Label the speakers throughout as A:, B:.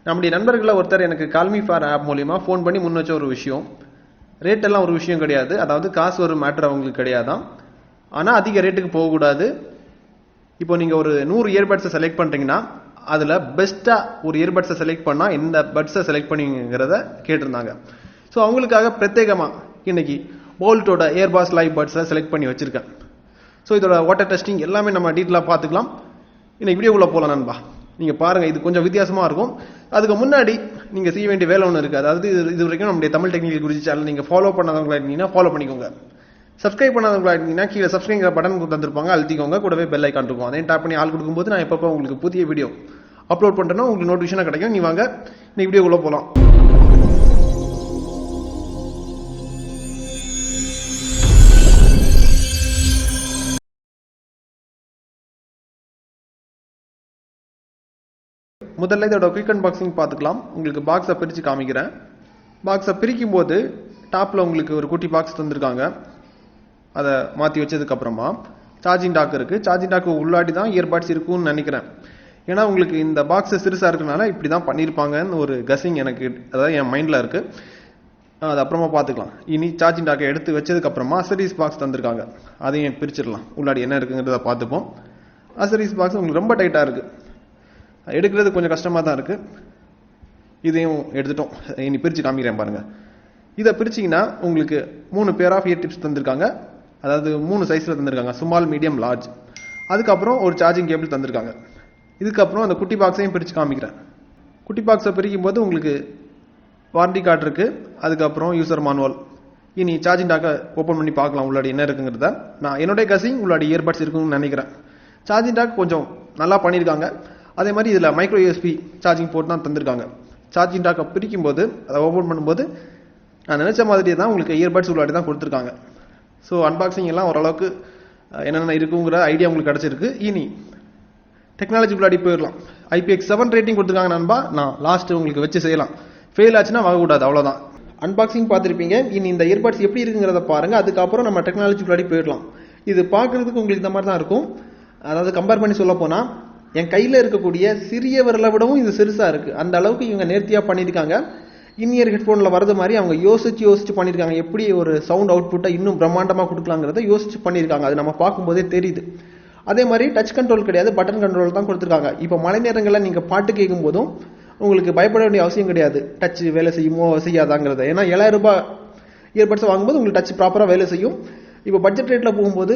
A: நம்முடைய நண்பர்களில் ஒருத்தர் எனக்கு கால்மி ஃபார் ஆப் மூலிமா ஃபோன் பண்ணி முன் வச்ச ஒரு விஷயம், ரேட் எல்லாம் ஒரு விஷயம் கிடையாது, அதாவது காசு ஒரு மேட்டர் அவங்களுக்கு கிடையாதான். ஆனால் அதிக ரேட்டுக்கு போகக்கூடாது. இப்போ நீங்கள் ஒரு 100 இயர்பட்ஸை செலக்ட் பண்ணுறீங்கன்னா அதில் பெஸ்ட்டாக ஒரு இயர்பட்ஸை செலக்ட் பண்ணால் எந்த பட்ஸை செலக்ட் பண்ணுங்கிறத கேட்டிருந்தாங்க. ஸோ அவங்களுக்காக பிரத்யேகமாக இன்னைக்கு போல்ட்டோட ஏர்பாஸ் லைவ் பட்ஸை செலக்ட் பண்ணி வச்சுருக்கேன். ஸோ இதோட வாட்டர் டெஸ்டிங் எல்லாமே நம்ம டீட்டெயிலாக பார்த்துக்கலாம். இன்னைக்கு வீடியோக்குள்ளே போகலாம் நண்பா. நீங்கள் பாருங்கள், இது கொஞ்சம் வித்தியாசமாக இருக்கும். அதுக்கு முன்னாடி நீங்கள் செய்ய வேண்டிய வேலை ஒன்று இருக்குது. அதாவது இது வரைக்கும் நம்முடைய தமிழ் டெக்னிக்கல் குருஜி சேனல் நீங்கள் ஃபாலோ பண்ணாதவங்களா இருந்தீங்கன்னா ஃபாலோ பண்ணிக்கோங்க. சப்ஸ்கிரைப் பண்ணாதவங்களா இருந்தீங்கன்னா கீழே சப்ஸ்கிரைப் பட்டன் தந்துருப்பாங்க, அழுத்திக்கோங்க. கூடவே பெல் ஐக்கான் இருக்கும், அதையும் டாப் பண்ணி ஆள் கொடுக்கும்போது நான் எப்பப்போ உங்களுக்கு புதிய வீடியோ அப்லோட் பண்ணுறேன்னா உங்களுக்கு நோட்டிஃபிகேஷனாக கிடைக்கும். நீ வாங்க இன்னைக்கு வீடியோக்குள்ளே போகலாம். முதல்ல இதோட குயிக் அன்பாக்சிங் பார்த்துக்கலாம். உங்களுக்கு பாக்ஸை பிரித்து காமிக்கிறேன். பாக்ஸை பிரிக்கும் போது டாப்பில் உங்களுக்கு ஒரு குட்டி பாக்ஸ் தந்திருக்காங்க. அதை மாற்றி வச்சதுக்கப்புறமா சார்ஜிங் டாக் இருக்குது. சார்ஜிங் டாக்கு உள்ளாடி தான் இயர்பட்ஸ் இருக்கும்னு நினைக்கிறேன். ஏன்னா உங்களுக்கு இந்த பாக்ஸை சிறுசாக இருக்கனால இப்படி தான் பண்ணியிருப்பாங்கன்னு ஒரு கசிங் எனக்கு, அதாவது என் மைண்டில் இருக்குது. அது அப்புறமா பார்த்துக்கலாம். இனி சார்ஜிங் டாக்கை எடுத்து வச்சதுக்கப்புறமா அசரிஸ் பாக்ஸ் தந்திருக்காங்க. அதையும் பிரிச்சிடலாம். உள்ளாடி என்ன இருக்குங்கிறத பார்த்துப்போம். அசரிஸ் பாக்ஸ் உங்களுக்கு ரொம்ப டைட்டாக இருக்குது, எடுக்கிறது கொஞ்சம் கஷ்டமாக தான் இருக்குது. இதையும் எடுத்துட்டோம். இனி பிரித்து காமிக்கிறேன் பாருங்கள். இதை பிரிச்சிங்கன்னா உங்களுக்கு 3 பேர் ஆஃப் இயர் டிப்ஸ் தந்திருக்காங்க. அதாவது 3 சைஸில் தந்திருக்காங்க, ஸ்மால், மீடியம், லார்ஜ். அதுக்கப்புறம் ஒரு சார்ஜிங் கேபிள் தந்திருக்காங்க. இதுக்கப்புறம் அந்த குட்டி பாக்ஸையும் பிரித்து காமிக்கிறேன். குட்டி பாக்ஸை பிரிக்கும் போது உங்களுக்கு வாரண்டி கார்டு இருக்குது, அதுக்கப்புறம் யூசர் மானுவல். இனி சார்ஜிங் டாக்கை ஓப்பன் பண்ணி பார்க்கலாம் உள்ளாடி என்ன இருக்குங்கிறத. நான் என்னுடைய கசிங் உள்ளாடி இயர்பட்ஸ் இருக்குன்னு நினைக்கிறேன். சார்ஜிங் டாக் கொஞ்சம் நல்லா பண்ணியிருக்காங்க. அதே மாதிரி இதில் மைக்ரோ யூஎஸ்பி சார்ஜிங் போர்ட் தான் தந்திருக்காங்க. சார்ஜிங் டாக்கை பிரிக்கும் போது அதை ஓப்பன் பண்ணும்போது நான் நினச்ச மாதிரியே தான் உங்களுக்கு இயர்பட்ஸ் உள்ளாடி தான் கொடுத்துருக்காங்க. ஸோ அன்பாக்சிங் எல்லாம் ஓரளவுக்கு என்னென்ன இருக்குங்கிற ஐடியா உங்களுக்கு கிடச்சிருக்கு. இனி டெக்னாலஜி உள்ளாடி போயிடலாம். IPX7 ரேட்டிங் கொடுத்துருக்காங்க நண்பா. நான் லாஸ்ட்டு உங்களுக்கு வச்சு செய்யலாம். ஃபெயில் ஆச்சுன்னா வாங்கக்கூடாது, அவ்வளோதான். அன்பாக்சிங் பார்த்துருப்பீங்க. இனி இந்த இயர்பட்ஸ் எப்படி இருக்குங்கிறத பாருங்கள். அதுக்கப்புறம் நம்ம டெக்னாலஜி உள்ளாடி போயிடலாம். இது பார்க்குறதுக்கு உங்களுக்கு இந்த மாதிரி தான் இருக்கும். அதாவது கம்பேர் பண்ணி சொல்ல போனால் என் கையில் இருக்கக்கூடிய சிறிய விரலை விடவும் இது சிறுசாக இருக்குது. அந்த அளவுக்கு இவங்க நேர்த்தியாக பண்ணியிருக்காங்க. இன்இயர் ஹெட்ஃபோனில் வரது மாதிரி அவங்க யோசிச்சு பண்ணியிருக்காங்க. எப்படி ஒரு சவுண்ட் அவுட்புட்டை இன்னும் பிரம்மாண்டமாக கொடுக்கலாங்கிறத யோசிச்சு பண்ணியிருக்காங்க. அது நம்ம பார்க்கும்போதே தெரியுது. அதே மாதிரி டச் கண்ட்ரோல் கிடையாது, பட்டன் கண்ட்ரோல் தான் கொடுத்துருக்காங்க. இப்போ மழை நேரங்களில் நீங்கள் பாட்டு கேட்கும் போதும் உங்களுக்கு பயப்பட வேண்டிய அவசியம் கிடையாது, டச் வேலை செய்யுமோ செய்யாதாங்கிறத. ஏன்னா 7000 ரூபாய் இயர்பட்ஸை வாங்கும்போது உங்களுக்கு டச் ப்ராப்பராக வேலை செய்யும். இப்போ பட்ஜெட் ரேட்டில் போகும்போது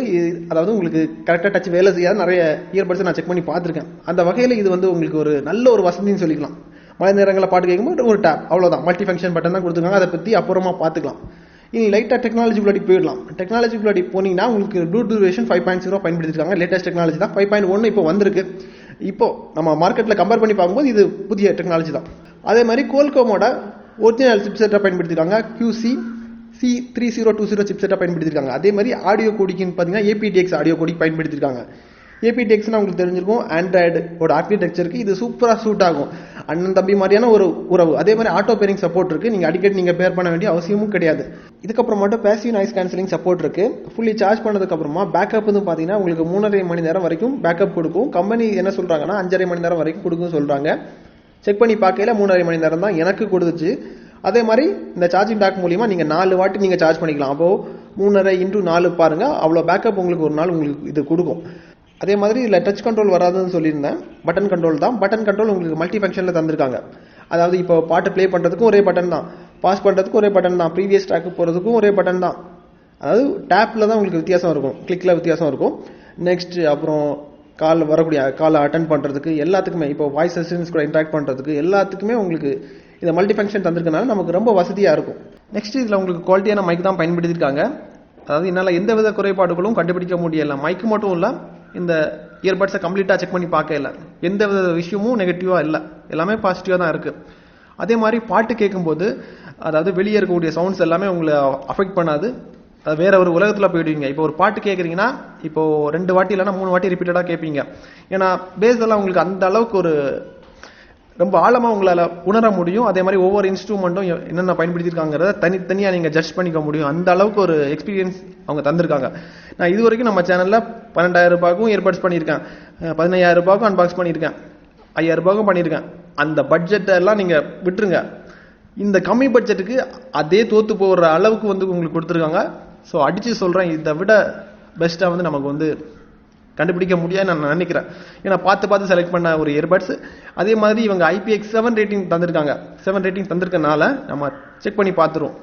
A: அதாவது உங்களுக்கு கரெக்டாக டச் வேலை செய்யாத நிறைய இயர்பட்ஸை நான் செக் பண்ணி பார்த்துருக்கேன். அந்த வகையில் இது வந்து உங்களுக்கு ஒரு நல்ல ஒரு வசதின்னு சொல்லிக்கலாம். மழை நேரங்களில் பாட்டு கேட்கும்போது ஒரு டேப், அவ்வளோதான். மல்டி ஃபங்க்ஷன் பட்டன் தான் கொடுத்துருக்காங்க. அதை பற்றி அப்புறமா பார்த்துக்கலாம். இனி லைட்டாக டெக்னாலஜி உள்ளாடி போயிடலாம். டெக்னாலஜி உள்ளாடி போனீங்கன்னா உங்களுக்கு ப்ளூடூத் 5.0 பயன்படுத்திருக்காங்க. லேட்டஸ்ட் டெக்னாலஜி தான். 5.1 இப்போ வந்திருக்கு. இப்போ நம்ம மார்க்கெட்டில் கம்பேர் பண்ணி பார்க்கும்போது இது புதிய டெக்னாலஜி தான். அதே மாதிரி கோல்கோமோட ஒரிஜினல் சிப்செட்டை பயன்படுத்திருக்காங்க. QC3020 சிப்செட்டை பயன்படுத்திருக்காங்க. அதே மாதிரி ஆடியோ கோடிக்குன்னு பார்த்தீங்கன்னா APTX ஆடியோ கோடி பயன்படுத்திருக்காங்க. APTXனா உங்களுக்கு தெரிஞ்சிருக்கும், ஆண்ட்ராய்டோட ஆர்கிடெக்சருக்கு இது சூப்பராக சூட் ஆகும். அண்ணன் தம்பி மாதிரியான ஒரு உறவு. அதே மாதிரி ஆட்டோ பேரிங் சப்போர்ட் இருக்குது. நீங்கள் அடிக்கடி நீங்கள் பேர் பண்ண வேண்டிய அவசியமும் கிடையாது. இதுக்கப்புறம் மட்டும் பேசிவ் நாய்ஸ் கேன்சலிங் சப்போர்ட் இருக்குது. ஃபுல்லி சார்ஜ் பண்ணதுக்கப்புறமா பேக்கப் வந்து பார்த்தீங்கன்னா உங்களுக்கு 3.5 மணி நேரம் வரைக்கும் பேக்கப் கொடுக்கும். கம்பெனி என்ன சொல்கிறாங்கன்னா 5.5 மணி நேரம் வரைக்கும் கொடுக்குன்னு சொல்கிறாங்க. செக் பண்ணி பார்க்கல 3.5 மணி நேரம் தான் எனக்கு கொடுத்துச்சு. அதே மாதிரி இந்த சார்ஜிங் டாக் மூலிமா நீங்கள் 4 வாட்டி நீங்கள் சார்ஜ் பண்ணிக்கலாம். அப்போது 3.5 × 4 பாருங்கள், அவ்வளோ பேக்கப் உங்களுக்கு ஒரு நாள் உங்களுக்கு இது கொடுக்கும். அதே மாதிரி இதில் டச் கண்ட்ரோல் வராதுன்னு சொல்லியிருந்தேன், பட்டன் கண்ட்ரோல் தான். பட்டன் கண்ட்ரோல் உங்களுக்கு மல்டி ஃபங்க்ஷனில் தந்திருக்காங்க. அதாவது இப்போ பாட்டு ப்ளே பண்ணுறதுக்கும் ஒரே பட்டன் தான், பாஸ் பண்ணுறதுக்கும் ஒரே பட்டன் தான், ப்ரீவியஸ் ட்ராக்கு போகிறதுக்கும் ஒரே பட்டன் தான். அதாவது டேப்பில் தான் உங்களுக்கு வித்தியாசம் இருக்கும், கிளிக்கில் வித்தியாசம் இருக்கும். நெக்ஸ்ட் அப்புறம் வரக்கூடிய காலை அட்டன் பண்ணுறதுக்கு எல்லாத்துக்குமே, இப்போ வாய்ஸ் அசிஸ்டன்ஸ் கூட இன்ட்ராக்ட் பண்ணுறதுக்கு எல்லாத்துக்குமே உங்களுக்கு இந்த மல்டி ஃபங்க்ஷன் தந்திருக்கனால நமக்கு ரொம்ப வசதியாக இருக்கும். நெக்ஸ்ட் இதில் உங்களுக்கு குவாலிட்டியான மைக் தான் பயன்படுத்தியிருக்காங்க. அதாவது என்னால் எந்த வித குறைபாடுகளும் கண்டுபிடிக்க முடியலை. மைக்கு மட்டும் இல்லை, இந்த இயர்பட்ஸை கம்ப்ளீட்டாக செக் பண்ணி பார்க்க இல்லை, எந்த வித விஷயமும் நெகட்டிவாக இல்லை, எல்லாமே பாசிட்டிவாக தான் இருக்குது. அதே மாதிரி பாட்டு கேட்கும்போது அதாவது வெளியே இருக்கக்கூடிய சவுண்ட்ஸ் எல்லாமே உங்களை அஃபெக்ட் பண்ணாது. அது வேற ஒரு உலகத்தில் போயிடுவீங்க. இப்போ ஒரு பாட்டு கேட்குறீங்கன்னா இப்போ 2 வாட்டி இல்லைனா 3 வாட்டி ரிப்பீட்டடாக கேட்பீங்க. ஏன்னா பேஸ் எல்லாம் உங்களுக்கு அந்த அளவுக்கு ஒரு ரொம்ப ஆழமாக உங்களால் உணர முடியும். அதே மாதிரி ஒவ்வொரு இன்ஸ்ட்ருமெண்ட்டும் என்னென்ன பயன்படுத்தியிருக்காங்கிறத தனித்தனியாக நீங்கள் ஜட்ஜ் பண்ணிக்க முடியும். அந்த அளவுக்கு ஒரு எக்ஸ்பீரியன்ஸ் அவங்க தந்திருக்காங்க. நான் இது வரைக்கும் நம்ம சேனலில் 12,000 ரூபாய்க்கும் இயர்பட்ஸ் பண்ணியிருக்கேன், 15,000 ரூபாய்க்கும் அன்பாக்ஸ் பண்ணியிருக்கேன், 5,000 ரூபாய்க்கும் பண்ணியிருக்கேன். அந்த பட்ஜெட்டை எல்லாம் நீங்க விட்டுருங்க. இந்த கம்மி பட்ஜெட்டுக்கு அதே தோத்து போகிற அளவுக்கு வந்து உங்களுக்கு கொடுத்துருக்காங்க. ஸோ அடிச்சு சொல்றேன், இதை விட பெஸ்ட்டாக வந்து நமக்கு வந்து கண்டுபிடிக்க முடியாது நான் நினைக்கிறேன். ஏன்னா பார்த்து செலக்ட் பண்ண ஒரு இயர்பட்ஸ். அதே மாதிரி இவங்க IPX7 ரேட்டிங் தந்திருக்காங்க. 7 ரேட்டிங் தந்திருக்கனால நம்ம செக் பண்ணி பார்த்துருவோம்.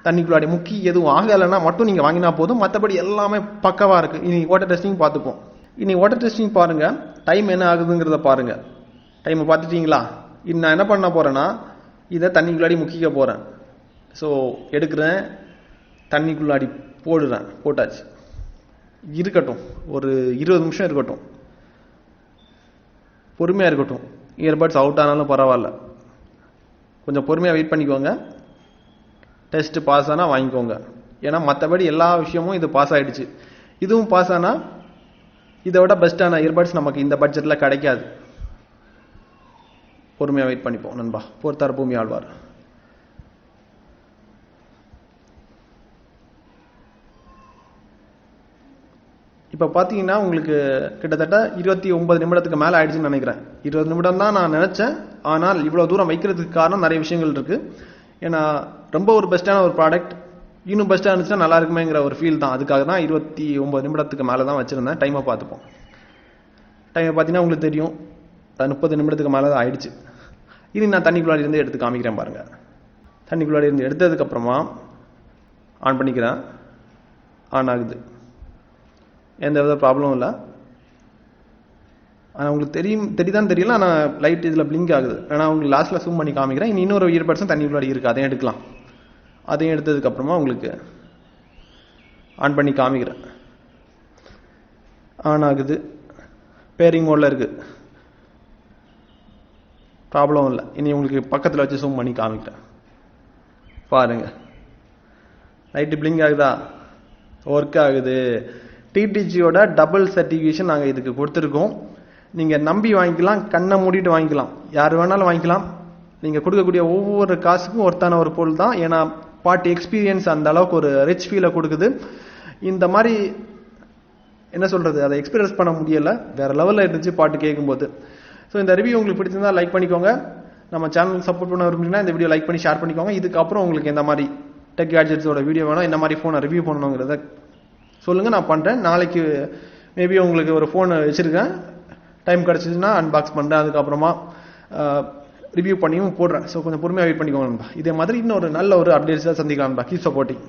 A: தண்ணிக்குள்ளாடி முக்கி எதுவும் ஆகலைன்னா மட்டும் நீங்கள் வாங்கினா போதும், மற்றபடி எல்லாமே பக்கவா இருக்கு. இனி வாட்டர் டெஸ்டிங் பார்த்துப்போம். இனி வாட்டர் டெஸ்டிங் பாருங்க, டைம் என்ன ஆகுதுங்கிறத பாருங்க. டைமை பார்த்துட்டீங்களா? இனி நான் என்ன பண்ண போறேன்னா, இதை தண்ணிக்குள்ளாடி முக்கிக்க போறேன். ஸோ எடுக்கிறேன், தண்ணிக்குள்ளாடி போடுறேன். போட்டாச்சு. இருக்கட்டும், ஒரு 20 நிமிஷம் இருக்கட்டும், பொறுமையாக இருக்கட்டும். இயர்பட்ஸ் அவுட் ஆனாலும் பரவாயில்ல, கொஞ்சம் பொறுமையாக வெயிட் பண்ணிக்கோங்க. டெஸ்ட் பாஸ் ஆனால் வாங்கிக்கோங்க. ஏன்னா மற்றபடி எல்லா விஷயமும் இது பாஸ் ஆகிடுச்சு. இதுவும் பாஸ் ஆனால் இதை விட பெஸ்ட்டான இயர்பட்ஸ் நமக்கு இந்த பட்ஜெட்டில் கிடைக்காது. பொறுமையாக வெயிட் பண்ணிப்போம் நண்பா. போர்த்தார் பூமி ஆழ்வார். இப்போ பார்த்தீங்கன்னா உங்களுக்கு கிட்டத்தட்ட 29 நிமிடத்துக்கு மேலே ஆயிடுச்சுன்னு நினைக்கிறேன். 20 நிமிடம் தான் நான் நினச்சேன். ஆனால் இவ்வளோ தூரம் வைக்கிறதுக்கு காரணம் நிறைய விஷயங்கள் இருக்குது. ஏன்னா ரொம்ப ஒரு பெஸ்ட்டான ஒரு ப்ராடக்ட், இன்னும் பெஸ்ட்டாக இருந்துச்சுன்னா நல்லா இருக்குமேங்கிற ஒரு ஃபீல் தான். அதுக்காக தான் 29 நிமிடத்துக்கு மேலே தான் வச்சுருந்தேன். டைமை பார்த்துப்போம். டைமை பார்த்தீங்கன்னா உங்களுக்கு தெரியும், 30 நிமிடத்துக்கு மேலே தான் ஆயிடுச்சு. இனி நான் தண்ணிக்குள்ளாடி இருந்து எடுத்து காமிக்கிறேன் பாருங்க. தண்ணிக்குள்ளாடி இருந்து எடுத்ததுக்கப்புறமா ஆன் பண்ணிக்கிறேன். ஆன் ஆகுது, எந்த வித ப்ராப்ளமும் இல்லை. ஆனால் உங்களுக்கு தெரியுதான்னு தெரியல, ஆனால் லைட் இதில் பிளிங்க் ஆகுது. ஆனால் உங்களுக்கு லாஸ்ட்டில் ஜூம் பண்ணி காமிக்கிறேன். இனி இன்னொரு இயர்பட்ஸும் தண்ணிக்குள்ளாடி இருக்குது, அதையும் எடுக்கலாம். அதையும் எடுத்ததுக்கப்புறமா உங்களுக்கு ஆன் பண்ணி காமிக்கிறேன். ஆன் ஆகுது, பேரிங் மோடில் இருக்குது, ப்ராப்ளம் இல்லை. இனி உங்களுக்கு பக்கத்தில் வச்சு ஜூம் பண்ணி காமிக்கிறேன் பாருங்க. லைட்டு பிளிங்க் ஆகுதா? ஒர்க் ஆகுது. டிடிஜியோட டபுள் சர்டிஃபிகேஷன் நாங்கள் இதுக்கு கொடுத்துருக்கோம். நீங்கள் நம்பி வாங்கிக்கலாம், கண்ணை மூடிட்டு வாங்கிக்கலாம், யார் வேணாலும் வாங்கிக்கலாம். நீங்கள் கொடுக்கக்கூடிய ஒவ்வொரு காசுக்கும் ஒருத்தான ஒரு பொருள் தான். ஏன்னா பார்ட்டி எக்ஸ்பீரியன்ஸ் அந்த அளவுக்கு ஒரு ரிச் ஃபீலை கொடுக்குது. இந்த மாதிரி என்ன சொல்கிறது, அதை எக்ஸ்பீரியன்ஸ் பண்ண முடியலை, வேறு லெவலில் இருந்துச்சு பாட்டு கேட்கும்போது. ஸோ இந்த ரிவ்யூ உங்களுக்கு பிடிச்சிருந்தா லைக் பண்ணிக்கோங்க. நம்ம சேனலுக்கு சப்போர்ட் பண்ண விரும்புறீங்கன்னா இந்த வீடியோ லைக் பண்ணி ஷேர் பண்ணிக்கோங்க. இதுக்கப்புறம் உங்களுக்கு எந்த மாதிரி டெக் கேட்ஜெட்ஸோட வீடியோ வேணும், இந்த மாதிரி ஃபோனை ரிவ்யூ பண்ணணுங்கிறத சொல்லுங்கள், நான் பண்ணுறேன். நாளைக்கு மேபி உங்களுக்கு ஒரு ஃபோன் வச்சுருக்கேன், டைம் கிடச்சிச்சுன்னா அன்பாக்ஸ் பண்ணுறேன். அதுக்கப்புறமா ரிவ்யூ பண்ணியும் போடுறேன். ஸோ கொஞ்சம் பொறுமையாக வெயிட் பண்ணிக்கோங்க நண்பா. இதே மாதிரி இன்னொரு நல்ல ஒரு அப்டேட்ஸாக சந்திக்கலாம் நண்பா. Keep supporting.